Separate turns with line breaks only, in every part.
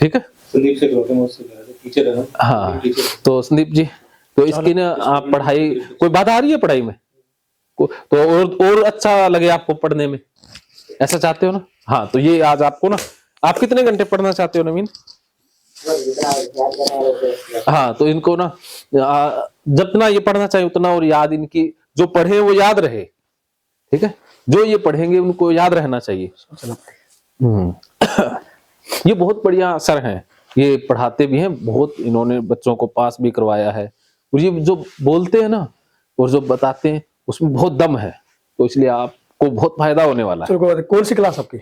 ठीक है।
संदीप से करते हैं, उससे टीचर है ना।
हाँ, तो संदीप जी, तो इसकी ना आप पढ़ाई, कोई बाधा आ रही है पढ़ाई में? तो और अच्छा लगे आपको पढ़ने में, ऐसा चाहते हो ना? हाँ, तो ये आज आपको ना, आप कितने घंटे पढ़ना चाहते हो नवीन? हाँ, तो इनको ना जितना ये पढ़ना चाहिए उतना, और याद इनकी जो पढ़े वो याद रहे, ठीक है। जो ये पढ़ेंगे उनको याद रहना चाहिए। ये बहुत बढ़िया सर हैं, ये पढ़ाते भी हैं बहुत, इन्होंने बच्चों को पास भी करवाया है, और ये जो बोलते हैं ना और जो बताते हैं उसमें बहुत दम है, तो इसलिए आपको बहुत फायदा होने वाला है।
चलो, कौन सी क्लास आपकी?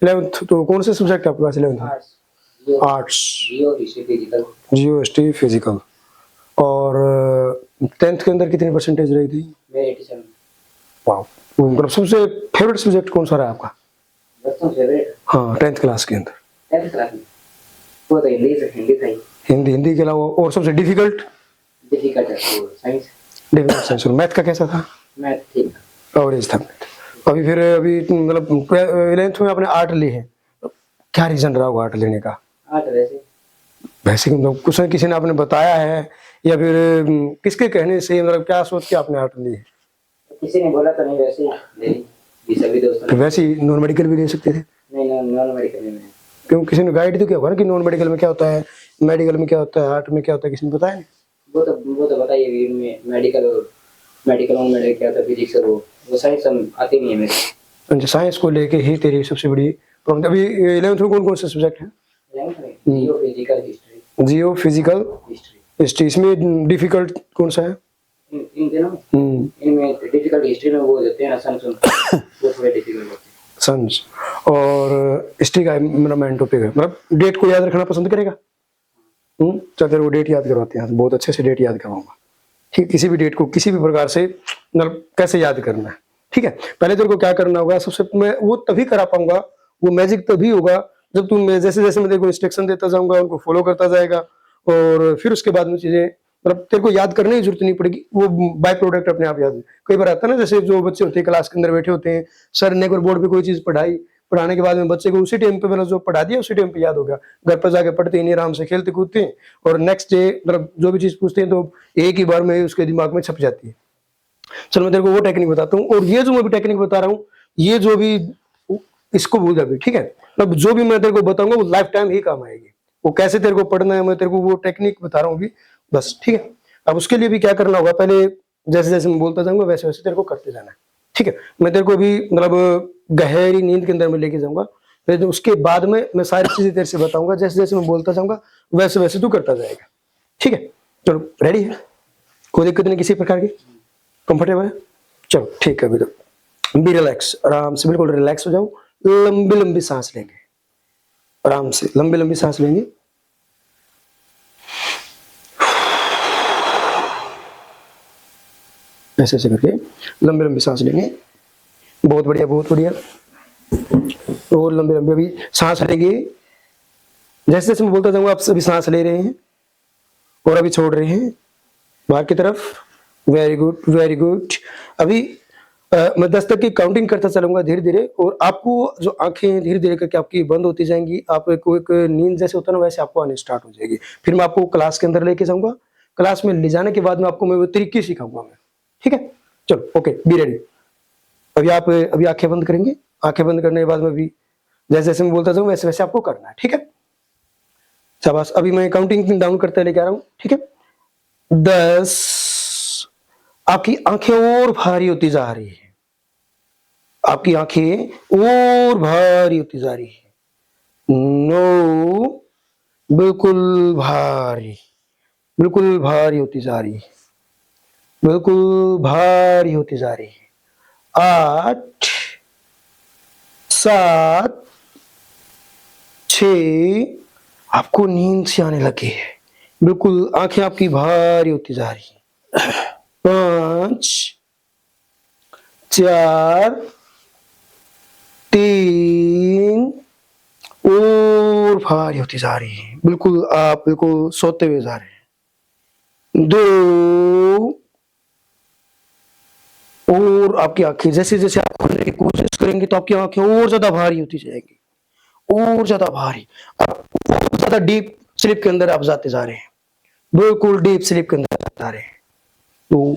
11th। तो कौन से सब्जेक्ट आपके पास 11th? आर्ट्स, जियो हिस्ट्री फिजिकल। और 10th के अंदर कितनी परसेंटेज रही थी?
87।
वाह, मतलब सबसे फेवरेट सब्जेक्ट कौन सा रहा आपका? हाँ, 10th क्लास के अंदर।
10th क्लास में वो तो हिंदी था ही।
हिंदी के अलावा और सबसे डिफिकल्ट?
डिफिकल्ट है साइंस।
Difficult science. मैथ का कैसा था?
मैथ ठीक था,
एवरेज था। अभी फिर मतलब 11th में आपने आर्ट ली है, क्या रीजन रहा होगा आर्ट लेने का?
आर्ट वैसे
मतलब कुछ न किसी ने आपने बताया है, या फिर किसके कहने से, मतलब क्या सोच के आपने आर्ट ली है?
किसी ने बोला तो नहीं, वैसे ही ले ली। ये सभी दोस्तों
तो वैसे ही नॉन मेडिकल भी ले सकते थे।
नहीं, नॉन मेडिकल में।
क्यों, किसी ने गाइड तो किया होगा ना कि नॉन मेडिकल में क्या होता है, मेडिकल में क्या होता है, आर्ट में क्या होता है, किसी ने बताया नहीं?
वो तो बताइए में मेडिकल और नॉन मेडिकल क्या होता है, फिजिक्स और वो साइंस हम आती नहीं है मेरे।
साइंस को लेके ही तेरी सबसे बड़ी प्रॉब्लम। अभी 11th में कौन कौन से सब्जेक्ट हैं?
जियो फिजिकल हिस्ट्री।
जियो फिजिकल हिस्ट्री। इसमें डिफिकल्ट कौन सा है?
इन दिनों इनमें डिफिकल्ट हिस्ट्री में वो देते हैं ना सन वो थोड़े डिफिकल्ट होते हैं
सन्स। और हिस्ट्री का मेरा मेन टॉपिक है, मतलब डेट को याद रखना पसंद करेगा? चल, तेरे को डेट याद करवाते हैं, बहुत अच्छे से डेट याद करवाऊंगा, ठीक। किसी भी डेट को किसी भी प्रकार से मतलब कैसे याद करना है, ठीक है। पहले तेरे को क्या करना होगा, सबसे मैं वो तभी करा पाऊंगा, वो मैजिक तभी होगा जब तुम जैसे जैसे मैं तेरे को इंस्ट्रक्शन देता जाऊंगा, उनको फॉलो करता जाएगा, और फिर उसके बाद में चीजें मतलब तेरे को याद करने की जरूरत नहीं पड़ेगी, वो बाय प्रोडक्ट अपने आप याद। कई बार आता है ना, जैसे जो बच्चे होते हैं क्लास के अंदर बैठे होते हैं, सर ने अगर बोर्ड पे कोई चीज पढ़ाई, पढ़ाने के बाद में बच्चे को उसी टाइम पे मतलब जो पढ़ा दिया उसी टाइम पे याद हो गया, घर पर जाके पढ़ते ही नहीं, आराम से खेलते कूदते हैं, और नेक्स्ट डे मतलब जो भी चीज पूछते हैं तो एक ही बार में उसके दिमाग में छप जाती है। चलो, मैं तेरे को वो टेक्निक बताता हूँ, और ये जो मैं भी टेक्निक बता रहा हूँ, ये जो भी इसको भूल जा भी, ठीक है। मतलब जो भी मैं तेरे को बताऊंगा वो लाइफ टाइम ही काम आएगी। वो कैसे तेरे को पढ़ना है, मैं तेरे को वो टेक्निक बता रहा हूँ अभी, बस, ठीक है। अब उसके लिए भी क्या करना होगा, पहले जैसे जैसे मैं बोलता जाऊंगा वैसे वैसे तेरे को करते जाना है, ठीक है। मैं तेरे को भी मतलब गहरी नींद के अंदर में लेके जाऊंगा, फिर उसके बाद में मैं सारी चीजें तेरे से बताऊंगा, जैसे जैसे मैं बोलता जाऊंगा वैसे वैसे तू करता जाएगा, ठीक है। चलो, रेडी है? कोई दिक्कत नहीं किसी प्रकार की? कंफर्टेबल है? चलो, ठीक है। अभी तो बी रिलैक्स, आराम से बिल्कुल रिलैक्स हो जाओ, लंबी लंबी सांस लेंगे, आराम से लंबी लंबी सांस लेंगे। ऐसे ऐसे करके लंबी लंबी सांस लेंगे। बहुत बढ़िया, बहुत बढ़िया। और लंबी लंबी अभी सांस लेंगे, जैसे जैसे मैं बोलता जाऊंगा आप सभी सांस ले रहे हैं और अभी छोड़ रहे हैं बाहर की तरफ। Very good, very good. अभी मैं 10 तक की काउंटिंग करता चलूंगा धीरे धीरे, और आपको जो आंखें धीरे धीरे करके आपकी बंद होती जाएंगी, आपको एक नींद जैसे होता है ना वैसे आपको आने स्टार्ट हो जाएगी। फिर मैं आपको क्लास के अंदर लेके जाऊंगा, क्लास में ले जाने के बाद में आपको मैं वो तरीके सिखाऊंगा मैं, ठीक है। चलो, ओके, बी रेडी। अभी आप अभी आंखें बंद करेंगे, आंखें बंद करने के बाद में भी जैसे जैसे मैं बोलता जाऊँ वैसे वैसे आपको करना है, ठीक है। शाबाश। अभी मैं काउंटिंग डाउन करते लेके आ रहा हूँ, ठीक है। 10, आपकी आंखें और भारी होती जा रही है, आपकी आंखें और भारी होती जा रही है। 9, बिल्कुल भारी, बिल्कुल भारी होती जा रही है, बिल्कुल भारी होती जा रही है। 8, 7, 6, आपको नींद से आने लगी है, बिल्कुल आंखें आपकी भारी होती जा रही है। 5, 4, 3, और भारी होती जा रही है, बिल्कुल आप बिल्कुल सोते हुए जा रहे हैं। 2, और आपकी आंखें जैसे जैसे आप खोलने की कोशिश करेंगे तो आपकी आंखें और ज्यादा भारी होती जाएंगी, और ज्यादा भारी, अब और ज्यादा डीप स्लीप के अंदर आप जाते जा रहे हैं, बिल्कुल डीप स्लीप के अंदर जा रहे हैं। तो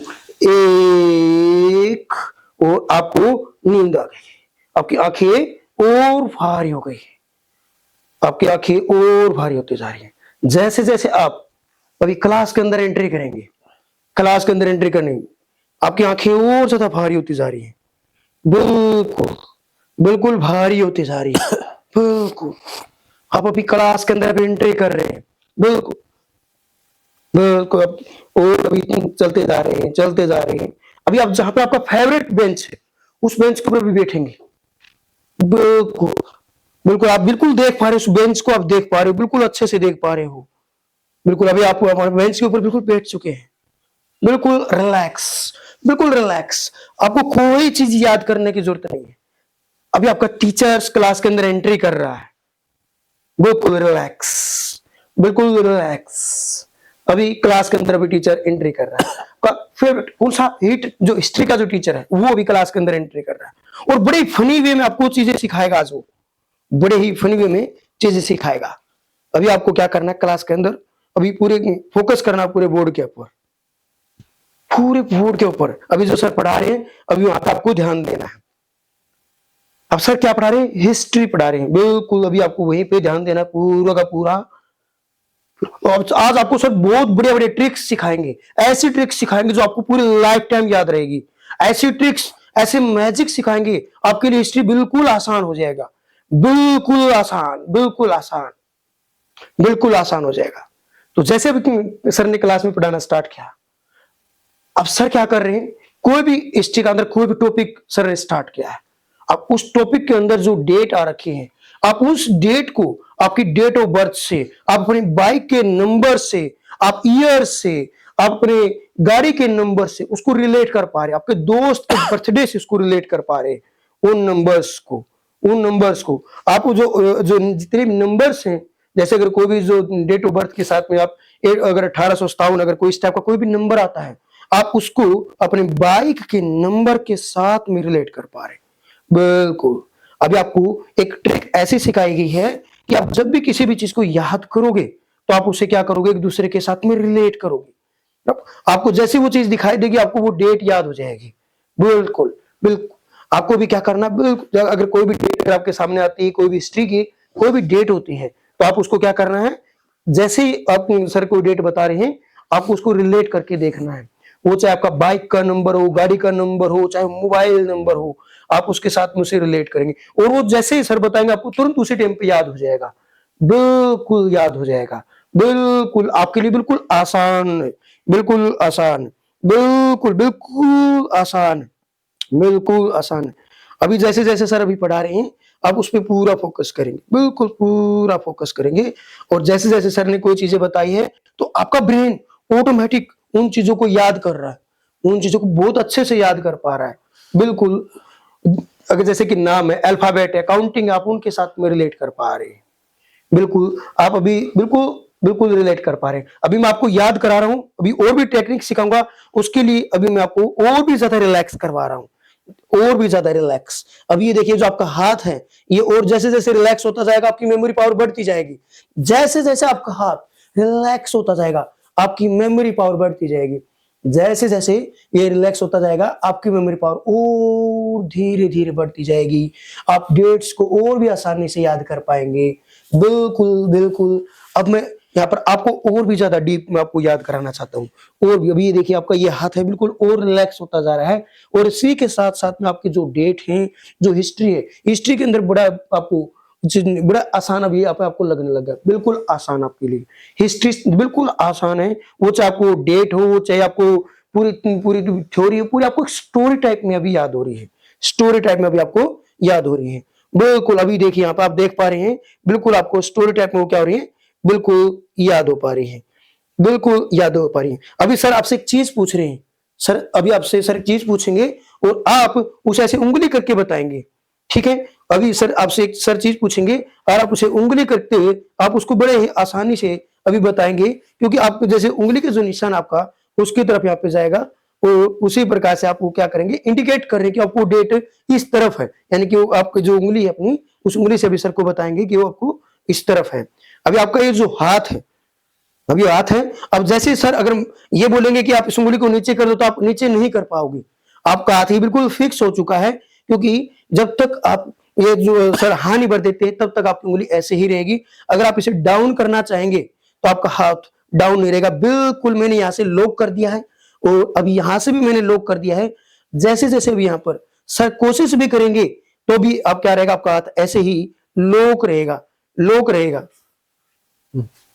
एक, और आपको नींद आ गई, आपकी आंखें और भारी हो गई, आपकी आंखें और भारी होती जा रही हैं। जैसे जैसे आप अभी क्लास के अंदर एंट्री करेंगे, क्लास के अंदर एंट्री करने आपकी आंखें और ज्यादा भारी होती जा रही हैं, बिल्कुल बिल्कुल भारी होती जा रही है, बिल्कुल। आप अभी क्लास के अंदर एंट्री कर रहे हैं, बिल्कुल बिल्कुल। अब और अभी चलते जा रहे हैं, चलते जा रहे हैं। अभी आप जहां पे आपका फेवरेट बेंच है, उस बेंच के ऊपर भी बैठेंगे, बिल्कुल बिल्कुल। आप बिल्कुल देख पा रहे हो उस बेंच को, आप देख पा रहे हो, बिल्कुल अच्छे से देख पा रहे हो, बिल्कुल। अभी आप हमारे बेंच के ऊपर बिल्कुल बैठ चुके हैं, बिल्कुल रिलैक्स, बिल्कुल रिलैक्स। आपको कोई चीज याद करने की जरूरत नहीं है। अभी आपका टीचर्स क्लास के अंदर एंट्री कर रहा है, बिल्कुल रिलैक्स, बिल्कुल रिलैक्स। अभी क्लास के अंदर अभी टीचर एंट्री कर रहा है, आपका फेवरेट कौन सा, हिट जो हिस्ट्री का जो टीचर है वो अभी क्लास के अंदर एंट्री कर रहा है, और बड़े फनी वे में आपको चीजें सिखाएगा आज वो, बड़े ही फनी वे में चीजें सिखाएगा। अभी आपको क्या करना है क्लास के अंदर, अभी पूरे फोकस करना पूरे बोर्ड के ऊपर, पूरे बोर्ड के ऊपर। अभी जो सर पढ़ा रहे हैं अभी वहां पे आपको ध्यान देना है। अब सर क्या पढ़ा रहे हैं, हिस्ट्री पढ़ा रहे हैं, बिल्कुल अभी आपको वहीं पे ध्यान देना पूरा का पूरा। तो आज आपको सर बहुत बड़े बड़े ट्रिक्स सिखाएंगे, ऐसी ट्रिक्स सिखाएंगे जो आपको पूरी लाइफ टाइम याद रहेगी, ऐसी ट्रिक्स ऐसे मैजिक सिखाएंगे आपके लिए हिस्ट्री बिल्कुल आसान हो जाएगा, बिल्कुल आसान, बिल्कुल आसान, बिल्कुल आसान हो जाएगा। तो जैसे अभी सर ने क्लास में पढ़ाना स्टार्ट किया, अब सर क्या कर रहे हैं, कोई भी हिस्ट्री के अंदर कोई भी टॉपिक सर ने स्टार्ट किया है, आप उस टॉपिक के अंदर जो डेट आ रखे हैं, आप उस डेट को आपकी डेट ऑफ बर्थ से, आप अपनी बाइक के नंबर से, आप ईयर से, आप अपने गाड़ी के नंबर से उसको रिलेट कर पा रहे, आपके दोस्त के बर्थडे से उसको रिलेट कर पा रहे, उन नंबर्स को, उन नंबर्स को आप जो जो जितने भी नंबर्स हैं, जैसे अगर कोई भी जो डेट ऑफ बर्थ के साथ में आप अगर 1857 अगर कोई इस टाइप का कोई भी नंबर आता है, आप उसको अपने बाइक के नंबर के साथ में रिलेट कर पा रहे, बिल्कुल। अभी आपको एक ट्रिक ऐसी सिखाई गई है कि आप जब भी किसी भी चीज को याद करोगे तो आप उसे क्या करोगे, एक दूसरे के साथ में रिलेट करोगे। आपको जैसी वो चीज दिखाई देगी आपको वो डेट याद हो जाएगी, बिल्कुल बिल्कुल। आपको भी क्या करना, बिल्कुल अगर कोई भी डेट अगर आपके सामने आती है, कोई भी हिस्ट्री की कोई भी डेट होती है, तो आप उसको क्या करना है, जैसे ही आप सर कोई डेट बता रहे हैं आपको उसको रिलेट करके देखना है। वो चाहे आपका बाइक का नंबर हो, गाड़ी का नंबर हो, चाहे मोबाइल नंबर हो, आप उसके साथ में उसे रिलेट करेंगे और वो जैसे ही सर बताएंगे आपको तुरंत उसी टाइम पे याद हो जाएगा, बिल्कुल याद हो जाएगा, बिल्कुल आपके लिए बिल्कुल आसान, बिल्कुल आसान, बिल्कुल बिल्कुल आसान, बिल्कुल आसान। अभी जैसे जैसे सर अभी पढ़ा रहे हैं आप उस पर पूरा फोकस करेंगे, बिल्कुल पूरा फोकस करेंगे, और जैसे जैसे सर ने कोई चीजें बताई है तो आपका ब्रेन ऑटोमेटिक उन चीजों को याद कर रहा है, उन चीजों को बहुत अच्छे से याद कर पा रहा है, बिल्कुल। अगर जैसे कि नाम है, अल्फाबेट है, काउंटिंग, आप उनके साथ में रिलेट कर पा रहे हैं, बिल्कुल। आप अभी बिल्कुल बिल्कुल रिलेट कर पा रहे हैं। अभी मैं आपको याद करा रहा हूं, अभी और भी टेक्निक सिखाऊंगा, उसके लिए अभी मैं आपको और भी ज्यादा रिलैक्स करवा रहा हूं, और भी ज्यादा रिलैक्स। अब ये देखिए जो आपका हाथ है ये, और जैसे जैसे रिलैक्स होता जाएगा आपकी मेमोरी पावर बढ़ती जाएगी, जैसे जैसे आपका हाथ रिलैक्स होता जाएगा आपकी मेमोरी पावर बढ़ती जाएगी, जैसे जैसे ये रिलैक्स होता जाएगा आपकी मेमोरी पावर और धीरे धीरे बढ़ती जाएगी, आप डेट्स को और भी आसानी से याद कर पाएंगे, बिल्कुल बिल्कुल। अब मैं यहाँ पर आपको और भी ज्यादा डीप में आपको याद कराना चाहता हूँ, और भी। अभी ये देखिए आपका ये हाथ है बिल्कुल और रिलैक्स होता जा रहा है, और इसी के साथ साथ में आपके जो डेट है, जो हिस्ट्री है, हिस्ट्री के अंदर बड़ा आपको बड़ा आसान अभी आपको लगने लगा, बिल्कुल आसान आपके लिए हिस्ट्री बिल्कुल आसान है। वो चाहे आपको डेट हो, चाहे आपको पूरी पूरी थ्योरी हो, पूरी आपको स्टोरी टाइप में अभी याद हो रही है, स्टोरी टाइप में अभी आपको याद हो रही है, बिल्कुल। अभी देखिए यहाँ पे आप देख पा रहे हैं बिल्कुल आपको स्टोरी टाइप में वो क्या हो रही है, बिल्कुल याद हो पा रही है, बिल्कुल याद हो पा रही है। अभी सर आपसे एक चीज पूछ रहे हैं, सर अभी आपसे सर एक चीज पूछेंगे और आप उसे ऐसे उंगली करके बताएंगे, ठीक है। अभी सर आपसे एक सर चीज पूछेंगे और आप उसे उंगली करते हुए आप उसको बड़े ही आसानी से अभी बताएंगे, क्योंकि आप जैसे उंगली के जो निशान आपका उसकी तरफ यहाँ पे जाएगा, और उसी प्रकार से आप वो क्या करेंगे, इंडिकेट कर रहे हैं कि आपको डेट इस तरफ है, यानी कि वो आपकी जो उंगली है अपनी, उस उंगली से अभी सर को बताएंगे कि वो आपको इस तरफ है। अभी आपका ये जो हाथ है, अभी हाथ है, अब जैसे सर अगर ये बोलेंगे कि आप इस उंगली को नीचे कर दो तो आप नीचे नहीं कर पाओगे, आपका हाथ ही बिल्कुल फिक्स हो चुका है, क्योंकि जब तक आप ये जो सर हाँ नहीं भर देते तब तक आपकी उंगली ऐसे ही रहेगी। अगर आप इसे डाउन करना चाहेंगे तो आपका हाथ डाउन नहीं रहेगा, बिल्कुल मैंने यहाँ से लॉक कर दिया है और अभी यहां से भी मैंने लॉक कर दिया है। जैसे जैसे भी यहाँ पर सर कोशिश भी करेंगे तो भी आप क्या रहेगा, आपका हाथ ऐसे ही लॉक रहेगा, लॉक रहेगा,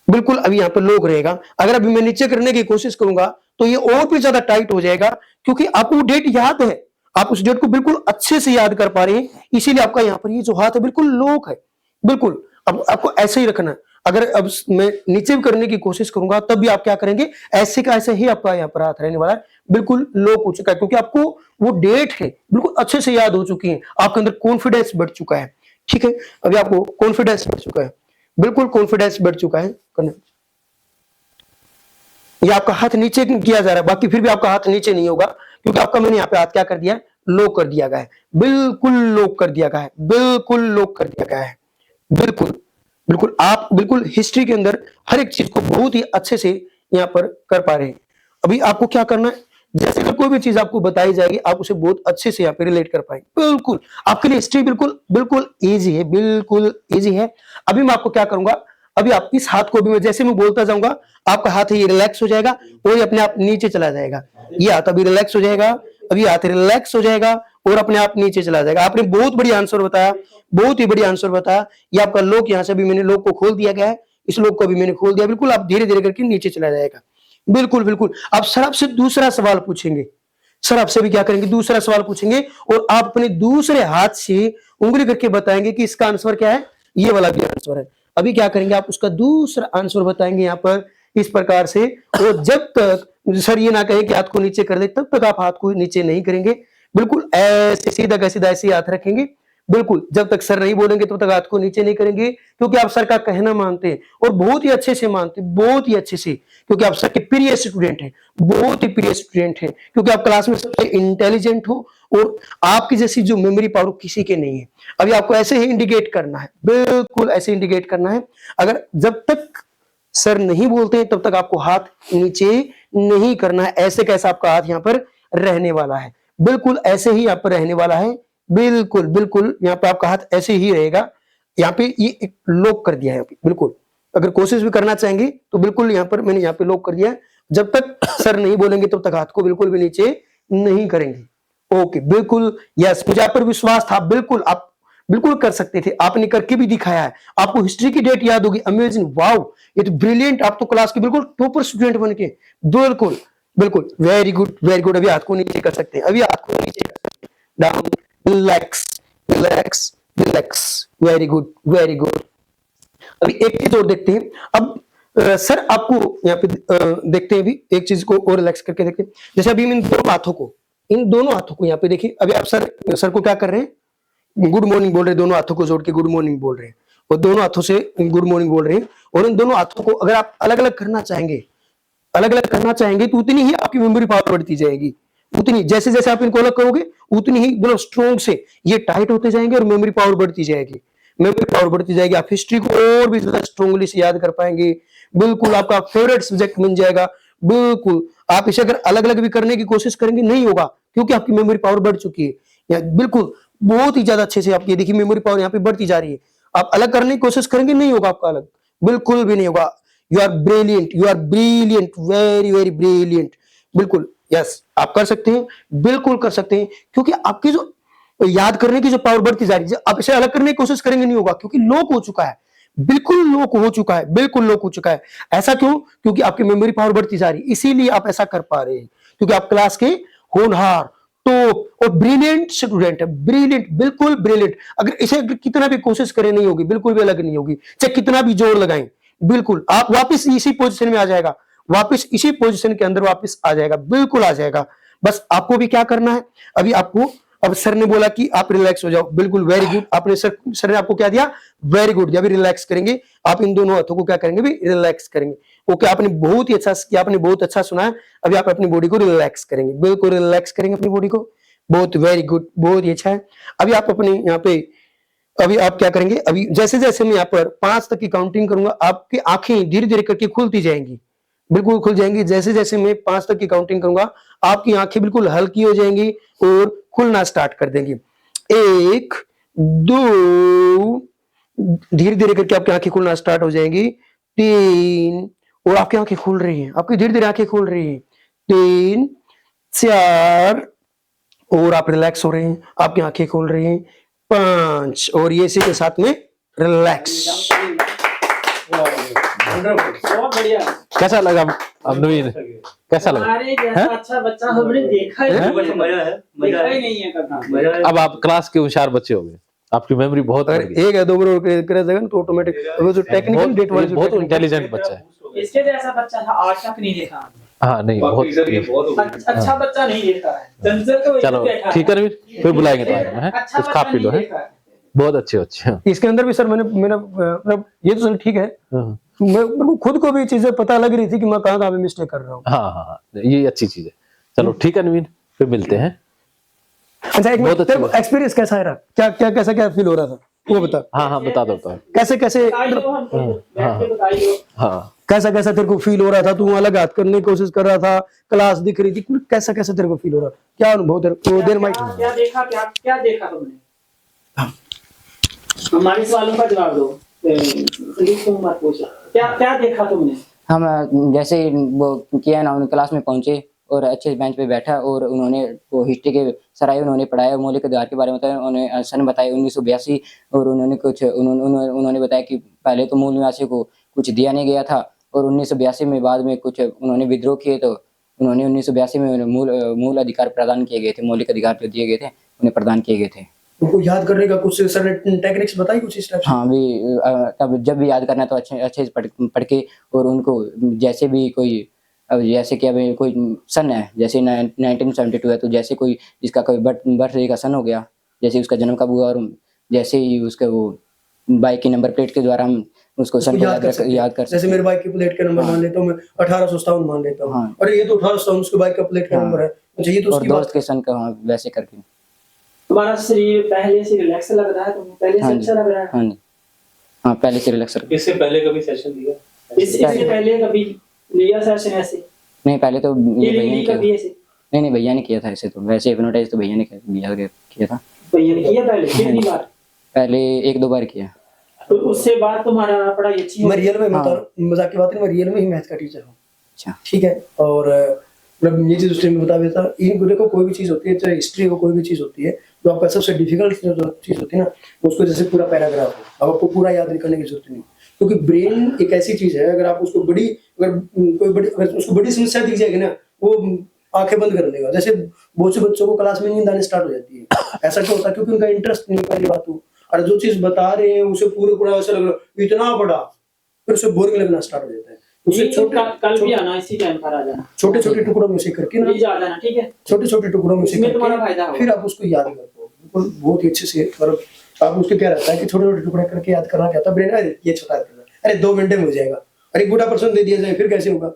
बिल्कुल अभी यहाँ पर लॉक रहेगा। अगर अभी मैं नीचे करने की कोशिश करूंगा तो ये और भी ज्यादा टाइट हो जाएगा, क्योंकि आपको डेट याद है, आप उस डेट को बिल्कुल अच्छे से याद कर पा रहे हैं, इसीलिए आपका यहाँ पर ये जो हाथ है बिल्कुल लॉक है, बिल्कुल। अब आपको ऐसे ही रखना है। अगर अब मैं नीचे भी करने की कोशिश करूंगा तब भी आप क्या करेंगे, ऐसे का ऐसे ही आपका यहाँ पर हाथ रहने वाला है, बिल्कुल लॉक हो चुका है, क्योंकि आपको वो डेट है बिल्कुल अच्छे से याद हो चुकी है, आपके अंदर कॉन्फिडेंस बढ़ चुका है। ठीक है, अभी आपको कॉन्फिडेंस बढ़ चुका है, बिल्कुल कॉन्फिडेंस बढ़ चुका है। करना ये आपका हाथ नीचे किया जा रहा है, बाकी फिर भी आपका हाथ नीचे नहीं होगा, क्योंकि आपका मैंने यहाँ पे हाथ क्या कर दिया है, लॉक कर दिया गया है, बिल्कुल लॉक कर दिया गया है, बिल्कुल लॉक कर दिया गया है, बिल्कुल बिल्कुल। आप बिल्कुल हिस्ट्री के अंदर हर एक चीज को बहुत ही अच्छे से यहाँ पर कर पा रहे हैं। अभी आपको क्या करना है, जैसे अगर कोई भी चीज आपको बताई जाएगी आप उसे बहुत अच्छे से यहाँ पे रिलेट कर पाएंगे, बिल्कुल आपके लिए हिस्ट्री बिल्कुल बिल्कुल इजी है, बिल्कुल इजी है। अभी मैं आपको क्या करूंगा, अभी आप इस हाथ को भी मैं जैसे मैं बोलता जाऊंगा आपका हाथ ये रिलैक्स हो जाएगा और ये अपने आप नीचे चला जाएगा, ये हाथ अभी रिलैक्स हो जाएगा, अभी हाथ रिलैक्स हो जाएगा और अपने आप नीचे चला जाएगा। आपने बहुत बढ़िया आंसर बताया, बहुत ही बढ़िया आंसर बताया। ये आपका लॉक, यहाँ से अभी मैंने लॉक को खोल दिया गया है, इस लॉक को भी मैंने खोल दिया, बिल्कुल आप धीरे धीरे करके नीचे चला जाएगा, बिल्कुल बिल्कुल। अब सर आपसे दूसरा सवाल पूछेंगे, सर आपसे भी क्या करेंगे, दूसरा सवाल पूछेंगे और आप अपने दूसरे हाथ से उंगली करके बताएंगे कि इसका आंसर क्या है, ये वाला भी आंसर है। अभी क्या करेंगे, आप उसका दूसरा आंसर बताएंगे यहाँ पर इस प्रकार से, और जब तक सर ये ना कहे कि हाथ को नीचे कर दे तब तक आप हाथ को नीचे नहीं करेंगे, बिल्कुल ऐसे सीधा का सीधा ऐसे हाथ रखेंगे, बिल्कुल जब तक सर नहीं बोलेंगे तब तक हाथ को नीचे नहीं करेंगे, क्योंकि आप सर का कहना मानते हैं और बहुत ही अच्छे से मानते हैं, बहुत ही अच्छे से, क्योंकि आप सर के प्रिय स्टूडेंट हैं, बहुत ही प्रिय स्टूडेंट हैं, क्योंकि आप क्लास में सबसे इंटेलिजेंट हो और आपकी जैसी जो मेमोरी पावर किसी के नहीं है। अभी आपको ऐसे ही इंडिकेट करना है, बिल्कुल ऐसे इंडिकेट करना है। अगर जब तक सर नहीं बोलते हैं तब तक आपको हाथ नीचे नहीं करना है, ऐसे कैसा आपका हाथ यहाँ पर रहने वाला है, बिल्कुल ऐसे ही यहाँ पर रहने वाला है, बिल्कुल बिल्कुल यहाँ पे आपका हाथ ऐसे ही रहेगा। यहाँ पे ये एक लॉक कर दिया है, बिल्कुल अगर कोशिश भी करना चाहेंगे तो बिल्कुल यहाँ पर मैंने यहाँ पे लॉक कर दिया है, जब तक सर नहीं बोलेंगे तब तक हाथ को बिल्कुल भी नीचे नहीं करेंगे। ओके, बिल्कुल यस, मुझे आप पर विश्वास था, बिल्कुल आप बिल्कुल कर सकते थे, आपने करके भी दिखाया है। आपको हिस्ट्री की डेट याद होगी, अमेजिंग, वाओ, ये तो ब्रिलियंट, आप तो क्लास के बिल्कुल टॉपर स्टूडेंट बन के, बिल्कुल बिल्कुल, वेरी गुड वेरी गुड। अभी हाथ को नीचे कर सकते हैं, अभी हाथ को नीचे कर सकते हैं, down, relax relax relax, very good very good. अभी एक चीज और देखते हैं, अब सर आपको यहाँ पे देखते हैं, अभी एक चीज को और रिलैक्स करके देखते हैं। जैसे अभी इन दोनों हाथों को यहाँ पे देखिए, अभी आप सर को क्या कर रहे हैं, गुड मॉर्निंग बोल रहे हैं, दोनों हाथों को जोड़ के गुड मॉर्निंग बोल रहे हैं और दोनों हाथों से गुड मॉर्निंग बोल रहे हैं। और इन दोनों हाथों को अगर आप अलग अलग करना चाहेंगे, अलग अलग करना चाहेंगे तो उतनी ही आपकी मेमोरी पावर बढ़ती जाएगी, उतनी जैसे जैसे आप इनको अलग करोगे उतनी ही मतलब स्ट्रॉन्ग से ये टाइट होते जाएंगे और मेमोरी पावर बढ़ती जाएगी, मेमोरी पावर बढ़ती जाएगी। आप हिस्ट्री को और भी ज्यादा स्ट्रांगली से याद कर पाएंगे, बिल्कुल आपका फेवरेट सब्जेक्ट बन जाएगा, बिल्कुल। आप इसे अगर अलग अलग भी करने की कोशिश करेंगे नहीं होगा, क्योंकि आपकी मेमोरी पावर बढ़ चुकी है, बिल्कुल बहुत ही ज्यादा अच्छे से। आप ये देखिए मेमोरी पावर यहाँ पे बढ़ती जा रही है। आप अलग करने की कोशिश करेंगे नहीं होगा आपका अलग, बिल्कुल भी नहीं होगा। You are brilliant, you are brilliant, very very brilliant, बिल्कुल यस, आप कर सकते हैं, बिल्कुल कर सकते हैं, क्योंकि आपकी जो याद करने की जो पावर बढ़ती जा रही है, आप इसे अलग करने की कोशिश करेंगे नहीं होगा, क्योंकि लॉक हो चुका है, बिल्कुल लॉक हो चुका है, बिल्कुल लॉक हो चुका है। ऐसा क्यों? क्योंकि आपकी मेमोरी पावर बढ़ती जा रही है, इसीलिए आप ऐसा कर पा रहे हैं, क्योंकि आप क्लास के होनहार टॉप और ब्रिलियंट स्टूडेंट है, ब्रिलियंट, बिल्कुल ब्रिलियंट। अगर इसे कितना भी कोशिश करें नहीं होगी, बिल्कुल भी अलग नहीं होगी, चाहे कितना भी जोर लगाएं, बिल्कुल आप वापस इसी पोजीशन में आ जाएगा, वापस इसी पोजीशन के अंदर वापस आ जाएगा, बिल्कुल आ जाएगा। बस आपको भी क्या करना है, अभी आपको अब सर ने बोला कि आप रिलैक्स हो जाओ, बिल्कुल वेरी गुड। आपने सर ने आपको क्या दिया, वेरी गुड। जब भी रिलैक्स करेंगे आप इन दोनों हाथों को क्या करेंगे भी, रिलैक्स करेंगे। ओके, आपने बहुत ही अच्छा किया, आपने बहुत अच्छा सुना है। अभी आप अपनी बॉडी को रिलैक्स करेंगे, बिल्कुल रिलैक्स करेंगे अपनी बॉडी को, बहुत वेरी गुड, बहुत ही अच्छा है। अभी आप अपने यहाँ पे, अभी आप क्या करेंगे, अभी जैसे जैसे मैं यहाँ पर 5 तक की काउंटिंग करूंगा, आपकी आंखें धीरे धीरे करके खुलती जाएंगी, बिल्कुल खुल जाएंगी। जैसे जैसे मैं 5 तक की काउंटिंग करूंगा, आपकी आंखें बिल्कुल हल्की हो जाएंगी और खुलना स्टार्ट कर देंगी। 1 2, धीरे धीरे करके आपकी आंखें खुलना स्टार्ट हो जाएंगी। 3, और आपकी आंखें खुल रही हैं, आपकी धीरे धीरे आंखें खुल रही हैं। 3 4, और आप रिलैक्स हो रहे हैं, आपकी आंखें खुल रही हैं। 5, और ये इसी के साथ में रिलैक्स।
बहुत बढ़िया।
कैसा लगा अब नवीन, कैसा लगा?
हमारे जैसा अच्छा बच्चा हमने देखा ही नहीं है। देखा ही नहीं है कभी।
अब आप क्लास के होशियार बच्चे हो गए, आपकी मेमोरी बहुत बढ़
अगर
गई।
1 या 2 बार करे जाएगा तो ऑटोमेटिक, वो जो टेक्निकल डेट वाले जो
बहुत इंटेलिजेंट बच्चा है।
इसके जैसा बच्चा था आज तक नहीं देखा।
हाँ नहीं, बहुत
अच्छा बच्चा नहीं देखा है। जंजर तो
चलो
देखा है।
ठीक है नवीन, फिर बुलाएंगे तुम्हारे में,
अच्छा
कुछ खा पी लो, है बहुत अच्छे अच्छे।
इसके अंदर भी सर मैंने मेरा मतलब ये तो सर ठीक है,
हाँ
मेरे को खुद को भी चीजें पता लग रही थी कि मैं कहाँ पे मिस्टेक कर रहा हूँ।
हाँ हाँ, ये अच्छी चीज है। चलो ठीक है नवीन, फिर मिलते हैं।
अच्छा, एक
बहुत
मिनट,
अच्छी
तेरा एक्सपीरियंस कैसा है रहा, क्या क्या कैसा क्या फील हो रहा था वो बता।
हाँ हाँ बता दो, बता।
कैसे कैसे
हाँ
कैसा कैसा तेरे को फील हो रहा था, तू अलग हाथ करने की कोशिश कर रहा था, क्लास दिख रही थी, कैसा कैसा तेरे को फील हो रहा, क्या अनुभव तेरे को देर माइक।
क्या देखा, क्या देखा तुमने? हमारे सवालों का जवाब दो। तुम मत पूछो, क्या देखा तुमने?
हम जैसे वो किया ना, उन क्लास में पहुंचे और अच्छे बेंच पे बैठा और उन्होंने वो हिस्ट्री के सर आए, उन्होंने पढ़ाया, मौलिक अधिकार के बारे में बताया, उन्होंने सन बताया 1982, और उन्होंने बताया कि पहले तो मूल निवासी को कुछ दिया नहीं गया था और 1982 में बाद में कुछ उन्होंने विद्रोह किए, तो उन्होंने 1982 में मूल अधिकार प्रदान किए गए थे, मौलिक अधिकार जो दिए गए थे उन्हें प्रदान किए गए थे।
उनको याद करने का कुछ सर ने टेक्निक्स बताई कुछ इस टाइप से?
हाँ भी, तब जब भी याद करना है तो अच्छे से पढ़ के, और उनको जैसे भी कोई, अब जैसे कि अभी कोई सन है, जैसे 1972 है, तो जैसे कोई जिसका कोई बर्थडे का सन हो गया, जैसे उसका जन्म कब हुआ, और जैसे ही उसका वो बाइक की नंबर प्लेट के द्वारा हम उसको सन को याद कर सकते।
जैसे मेरे बाइक की प्लेट का नंबर मान लेता हूँ मैं 1857 मान लेता हूँ,
हाँ।
और ये तो 1857 उसके बाइक का प्लेट का नंबर है, अच्छा ये तो
और
उसकी
दोस्त के सन का, हाँ वैसे करके।
तुम्हारा शरीर पहले से रिलैक्स लग रहा है, तुम्हें पहले से अच्छा लग रहा है?
हाँ जी, हाँ पहले से रिलैक्स।
इससे पहले कभी सेशन दिया?
इससे पहले कभी लिया सेशन ऐसे?
नहीं, पहले तो भैया ने किया।
कभी ऐसे?
नहीं भैया ने किया था ऐसे, तो वैसे हिप्नोटाइज तो भैया ने किया था।
भैया ने किया पहले कितनी बार?
पहले 1-2 बार किया।
तो उससे बाद तुम्हारा पढ़ाई अच्छी हो?
मैं रियल में मजाक की बात नहीं, मैं रियल में ही मैथ का टीचर हूँ।
अच्छा,
ठीक है, और मतलब ये चीज उसने बता देता, इन देखो कोई भी चीज होती है, चाहे हिस्ट्री हो, कोई भी चीज होती है, तो आपका सबसे डिफिकल्ट जो चीज होती है ना, उसको जैसे पूरा पैराग्राफ हो, अब आपको पूरा याद करने की जरूरत नहीं, क्योंकि ब्रेन एक ऐसी चीज है, अगर आप उसको अगर उसको बड़ी समस्या दिख जाएगी ना, वो आंखें बंद कर लेगा। जैसे बहुत से बच्चों को क्लास में नींद आने स्टार्ट हो जाती है, ऐसा क्यों होता है? क्योंकि उनका इंटरेस्ट नहीं, पहली बात हो, और जो चीज बता रहे हैं उसे पूरा ऐसा लग रहा इतना बड़ा, फिर उसे बोरिंग लगना स्टार्ट हो जाता है। उसे
कल भी आना, इसी टाइम पर आ जाना,
छोटे छोटे टुकड़ों में से करके ना,
प्लीज आ जाना, ठीक है?
छोटे छोटे टुकड़ों में से
इसमें तुम्हारा फायदा
करके
होगा।
फिर आप उसको याद कर पाओ, बिल्कुल बहुत ही अच्छे से। मतलब आप उसके क्या रहता है कि छोटे छोटे टुकड़े करके याद करना क्या होता है, ब्रेन अरे ये छोटा याद करना, अरे 2 घंटे में हो जाएगा, अरे बूढ़ा पर्सन दे दिया जाए फिर कैसे होगा?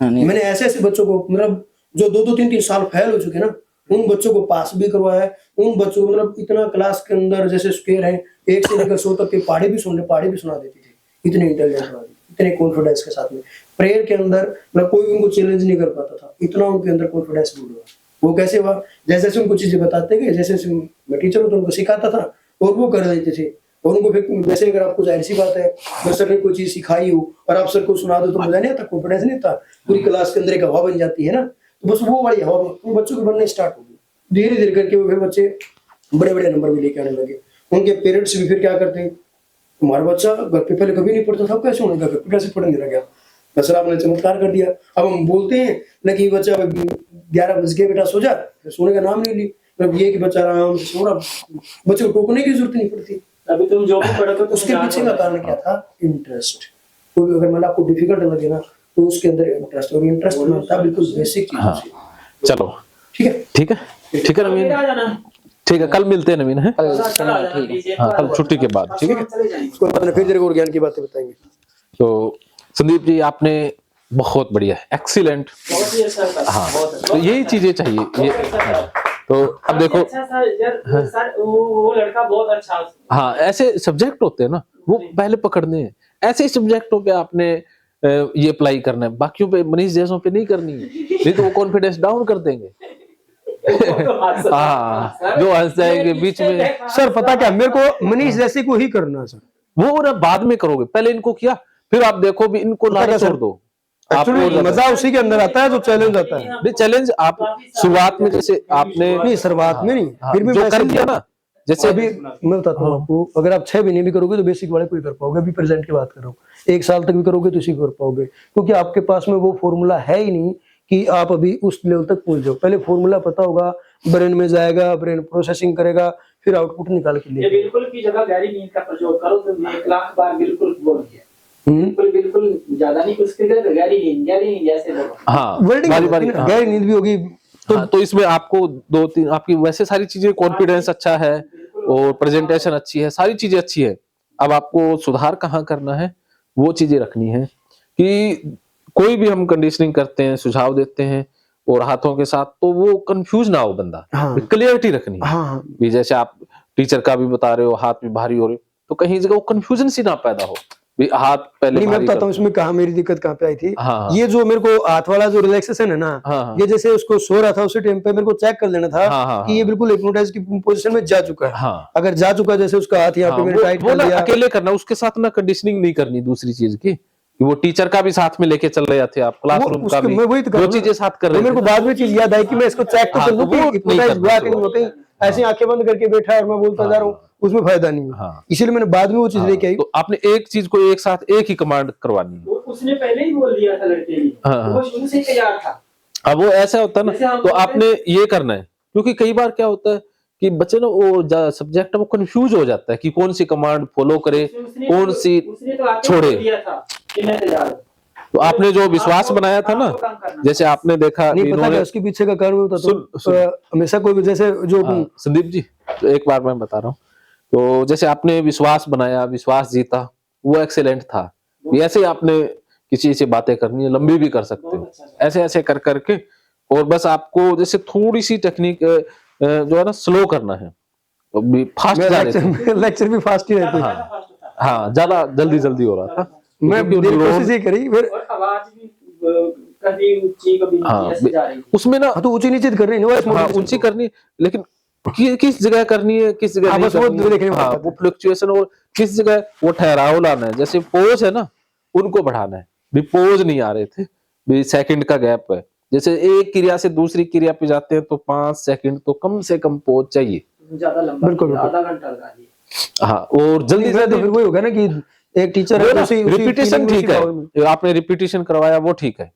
मैंने ऐसे ऐसे बच्चों को, मतलब जो 2-2, 3-3 साल फेल हो चुके ना, उन बच्चों को पास भी करवाया है। उन बच्चों को मतलब इतना क्लास के अंदर जैसे स्क्वायर है 1 से लेकर 100 तक के पहाड़े भी सुना देती थी, इतने इंटेलिजेंट बना दी, इतने कॉन्फिडेंस के साथ में। प्रेयर के अंदर मतलब कोई भी उनको चैलेंज नहीं कर पाता था, इतना उनके अंदर कॉन्फिडेंस बिल्ड हुआ। वो कैसे हुआ? जैसे जैसे उनको चीजें बताते गए, जैसे जैसे मैं टीचर हूँ तो उनको सिखाता था और वो कर देते थे, और उनको फिर वैसे अगर आपको जाहिर सी बात है, मैं सर ने कोई चीज सिखाई हो और आप सर को सुना दो तो मजा नहीं आता, कॉन्फिडेंस नहीं आता, पूरी क्लास के अंदर एक हवा बन जाती है ना, तो बस वो वाली हवा उन बच्चों को बनने स्टार्ट हो गई। धीरे धीरे करके वो फिर बच्चे बड़े बड़े नंबर भी लेके आने लगे। उनके पेरेंट्स भी फिर क्या करते हैं, तुम्हारा बच्चा घर पे पहले कभी नहीं पढ़ता था, कैसे होने लगा, घर पे कैसे पढ़ने लग गया? सर आपने चमत्कार कर दिया। अब हम बोलते हैं ना कि बच्चा 11 बज गए बेटा सो जा, सोने का नाम नहीं ली, मतलब ये कि बच्चा आराम से सो रहा, बच्चे को टोकने की जरूरत नहीं पड़ती।
अभी तुम जो भी पढ़ोगे तो
उसके पीछे का कारण क्या था? इंटरेस्ट। कोई अगर मतलब आपको डिफिकल्ट लगे ना तो उसके अंदर इंटरेस्ट, और इंटरेस्ट में होता है बिल्कुल बेसिक चीज।
हाँ चलो
ठीक है
ठीक है ठीक है नवीन,
आ जाना।
ठीक है, कल मिलते हैं नवीन है।
कल ठीक है।
हाँ, कल छुट्टी के बाद, ठीक है।
कोई बात नहीं, फिर तेरे को और ज्ञान की बातें बताएंगे।
तो संदीप जी आपने बहुत बढ़िया, एक्सीलेंट।
बहुत ही अच्छा था।
हाँ, तो यही चीजें चाहिए ये। हाँ, तो अब देखो,
अच्छा सर वो लड़का बहुत अच्छा।
हाँ ऐसे सब्जेक्ट होते हैं ना, वो पहले पकड़ने हैं। ऐसे सब्जेक्टों पे आपने ये अप्लाई करना है, बाकियों पे, मनीष जैसों पे नहीं करनी है, नहीं तो वो कॉन्फिडेंस डाउन कर देंगे। हाँ, जो हंस जाएंगे बीच में।
सर पता क्या, मेरे को मनीष जैसे को ही करना है सर।
वो ना बाद में करोगे, पहले इनको किया, फिर आप देखो भी इनको लारे छोड़ दो।
एक्चुअली मजा उसी के अंदर आता है जो चैलेंज आता है।
नहीं, चैलेंज आप शुरुआत में जैसे आपने
नहीं शुरुआत में नहीं,
हाँ,
फिर भी
जो
वैसे
कर दिया ना, जैसे
अभी मैं बताता हूँ आपको, अगर आप 6 महीने भी करोगे तो बेसिक वाले को ही कर पाओगे। अभी प्रेजेंट की बात कर रहा हूँ, 1 साल तक भी करोगे तो इसी को कर पाओगे, क्योंकि आपके पास में वो फॉर्मूला है ही नहीं कि आप अभी उस लेवल तक पहुंच जाओ। पहले फॉर्मूला पता होगा, ब्रेन में जाएगा, ब्रेन प्रोसेसिंग करेगा, फिर आउटपुट निकाल के
ये
लिए।
बिल्कुल की जगह गहरी नींद का प्रयोग करो तो 1 लाख बार बिल्कुल बोल दिया। बिल्कुल ज्यादा नहीं, कुछ गहरी नींद जैसे बोलो।
हाँ
वर्डिंग
बारी बारी, हाँ।
गहरी नींद भी होगी
तो इसमें आपको 2-3 आपकी वैसे सारी चीजें, कॉन्फिडेंस अच्छा है और प्रेजेंटेशन अच्छी है, सारी चीजें अच्छी है। अब आपको सुधार कहाँ करना है, वो चीजें रखनी है कि कोई भी हम कंडीशनिंग करते हैं, सुझाव देते हैं और हाथों के साथ, तो वो कंफ्यूज ना हो बंदा।
हाँ।
क्लियरिटी रखनी है।
हाँ हाँ
भी जैसे आप टीचर का भी बता रहे हो, हाथ भी भारी हो रहे हो, तो कहीं जगह वो कंफ्यूजन सी ना पैदा हो भी हाथ पहले
नहीं, मैं
भारी
बताता हूँ
करते
इसमें कहाँ मेरी दिक्कत कहाँ पे आई थी।
हाँ।
ये जो मेरे को हाथ वाला जो रिलैक्सेशन है ना,
हाँ।
ये जैसे उसको सो रहा था उसी टाइम पे मेरे को चेक कर लेना था
हाँ।
कि ये बिल्कुल हिप्नोटाइज की पोजीशन में जा चुका है।
हाँ।
अगर जा चुका, जैसे उसका हाथ यहाँ पे मैंने टाइट
वो
कर
ना
लिया,
अकेले करना, उसके साथ ना कंडीशनिंग नहीं करनी दूसरी चीज की, कि वो टीचर का भी साथ में लेके चल रहे थे आप, क्लासरूम का भी,
मैं वही तो कर
दो
रहा हूँ।
चीजें साथ कर
तो
रहे
मेरे को
थे।
बाद में चीज याद आई कि मैं इसको चेक तो
हाँ,
कर लूं
तो
कि
वो नहीं
हिप्नोटाइज
करना
हुआ कि नहीं हुआ।
चाहिए।
कहीं ऐसे आंखें बंद करके बैठा है और मैं बोलता जा रहा हूँ, उसमें फायदा नहीं है।
हाँ।
इसीलिए मैंने बाद में वो चीज लेके आई।
तो आपने एक चीज को एक साथ एक ही कमांड करवानी है।
उसने पहले ही बोल दिया था लड़के ने,
हाँ।
वो शुरू से ही तैयार था।
अब वो ऐसा होता है
जैसे
ना,
हम
तो
बोलते हैं-
आपने ये करना है, क्योंकि कई बार क्या होता है कि बच्चे ना वो सब्जेक्ट वो कंफ्यूज हो जाता है कि कौन सी कमांड फॉलो करे, कौन सी
उसने तो आके
छोड़े।
बोल दिया था कि मैं तैयार हूं।
तो आपने जो विश्वास बनाया था ना,
आपको काम करना।
जैसे आपने देखा
नहीं पता
इन्होंने,
क्या उसके पीछे का कारण होता,
सुन।
तो हमेशा कोई भी जैसे जो
हाँ, संदीप जी तो एक बार मैं बता रहा हूँ, तो जैसे आपने विश्वास बनाया, विश्वास जीता, वो एक्सीलेंट था। ऐसे ही आपने किसी से बातें करनी है, लंबी भी कर सकते हो, ऐसे ऐसे कर करके। और बस आपको जैसे थोड़ी सी टेक्निक जो है ना स्लो करना है, फास्ट जा रहे थे।
लेक्चर भी फास्ट ही रहते।
हाँ, ज्यादा जल्दी जल्दी हो रहा था।
मैं
क्योंकि
कोशिश ही करी फिर।
और आवाज भी कभी ऊंची कभी
हाँ,
नीची ऐसे जा रही थी।
उसमें ना
हाँ तो ऊंची नीचे कर रही है,
हाँ ऊंची करनी, लेकिन किस जगह करनी है, किस जगह नहीं
बस वो
करनी है।
देखने में
हाँ,
आता
वो फ्लक्चुएशन और किस जगह वो ठहराव लाना है। जैसे पोज है ना, उनको बढ़ाना है, भी पोज नहीं आ रहे थे, भी सेकंड का गैप है। जैसे एक क्रिया से दूसरी क्रिया पे जाते हैं तो 5 सेकंड तो कम से कम पोज चाहिए।
ज्यादा लंबा
बिल्कुल,
आधा घंटा लगा दिया।
हाँ, और जल्दी
तो
जल्दी
फिर वही होगा ना कि एक टीचर है,
रिपीटेशन ठीक है, आपने रिपीटेशन करवाया वो ठीक है,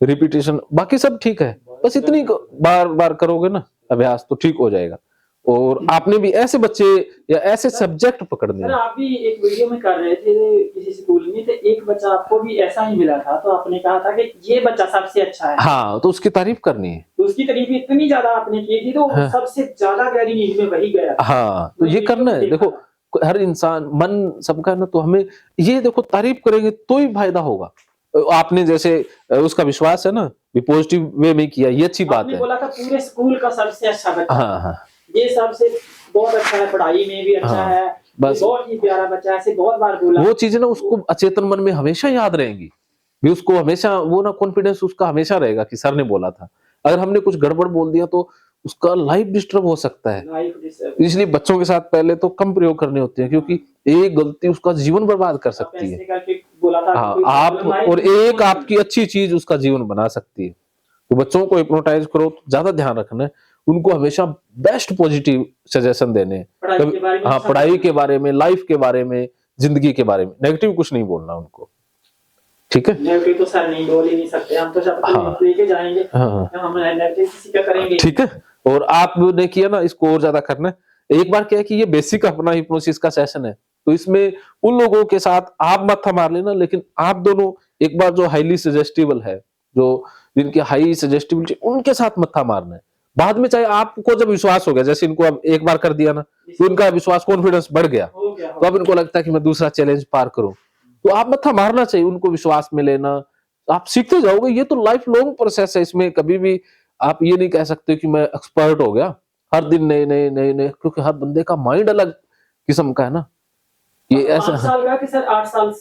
रिपीटेशन बाकी सब ठीक है, बस इतनी बार बार करोगे ना अभ्यास तो ठीक हो जाएगा। और आपने भी ऐसे बच्चे या ऐसे सब्जेक्ट पकड़ने
सर
हैं।
आप भी एक वीडियो में कर रहे थे किसी स्कूल में, तो एक बच्चा आपको भी ऐसा ही मिला था, तो आपने कहा था कि ये बच्चा सबसे अच्छा है।
हाँ, तो उसकी तारीफ करनी है।
तो उसकी तारीफ इतनी ज्यादा आपने की थी, तो
हाँ।
सबसे ज्यादा गहरी नींद में वही गया था।
हाँ, तो ये करना है। देखो हर इंसान मन सबका ना, तो हमें ये देखो तारीफ करेंगे तो ही फायदा होगा। आपने जैसे उसका विश्वास है ना, भी पॉजिटिव वे में किया, ये अच्छी बात
आपने
है।
बोला था पूरे स्कूल का सबसे अच्छा बच्चा।
हाँ हाँ,
ये सबसे बहुत अच्छा है, पढ़ाई में भी अच्छा
हाँ,
है,
बस।
बहुत ही प्यारा बच्चा है, ऐसे बहुत बार बोला।
वो चीजें ना उसको अचेतन मन में हमेशा याद रहेंगी, भी उसको हमेशा वो ना कॉन्फिडेंस उसका हमेशा रहेगा कि सर ने बोला था। अगर हमने कुछ गड़बड़ बोल दिया तो उसका लाइफ डिस्टर्ब हो सकता है।
Life disturb.
इसलिए बच्चों के साथ पहले तो कम प्रयोग करने होते हैं, क्योंकि एक गलती उसका जीवन बर्बाद कर सकती है।
ऐसे करके बोला था
हाँ,
कोई
आप
प्रॉब्लम आई
और
तो
एक आपकी अच्छी चीज उसका जीवन बना सकती है। तो बच्चों को हिप्नोटाइज करो तो ज्यादा ध्यान रखना है, उनको हमेशा बेस्ट पॉजिटिव सजेशन देने हैं।
पढ़ाई के बारे में
हाँ,
अच्छा
पढ़ाई के बारे में, लाइफ के बारे में, जिंदगी के बारे में नेगेटिव कुछ नहीं बोलना उनको, ठीक है।
नेगेटिव तो सर नहीं बोल ही नहीं सकते, हम तो सब
हाँ।
लेके जाएंगे।
हाँ,
हम नेगेटिव किसी का करेंगे।
ठीक है। और आपने किया ना, इसको और ज्यादा करना है। एक बार क्या है कि ये बेसिक अपना हिप्नोसिस का सेशन है, तो इसमें उन लोगों के साथ आप मत्था मार लेना, लेकिन आप दोनों एक बार जो हाईली सजेस्टिबल है, जो जिनकी हाई सजेस्टिबिलिटी, उनके साथ मत्था मारना है। बाद में चाहे आपको जब विश्वास हो गया, जैसे इनको अब एक बार कर दिया ना, तो इनका विश्वास, कॉन्फिडेंस बढ़ गया,
हो गया
तो अब इनको लगता है कि मैं दूसरा चैलेंज पार करूं, तो आप मत्था मारना चाहिए, उनको विश्वास में लेना, आप सीखते जाओगे। ये तो लाइफ लॉन्ग प्रोसेस है, इसमें कभी भी आप ये नहीं कह सकते कि मैं एक्सपर्ट हो गया, हर दिन नए नए नए नए, क्योंकि हर बंदे का माइंड अलग किस्म का है ना, ये
5
ऐसा।
साल का कि सर 8 साल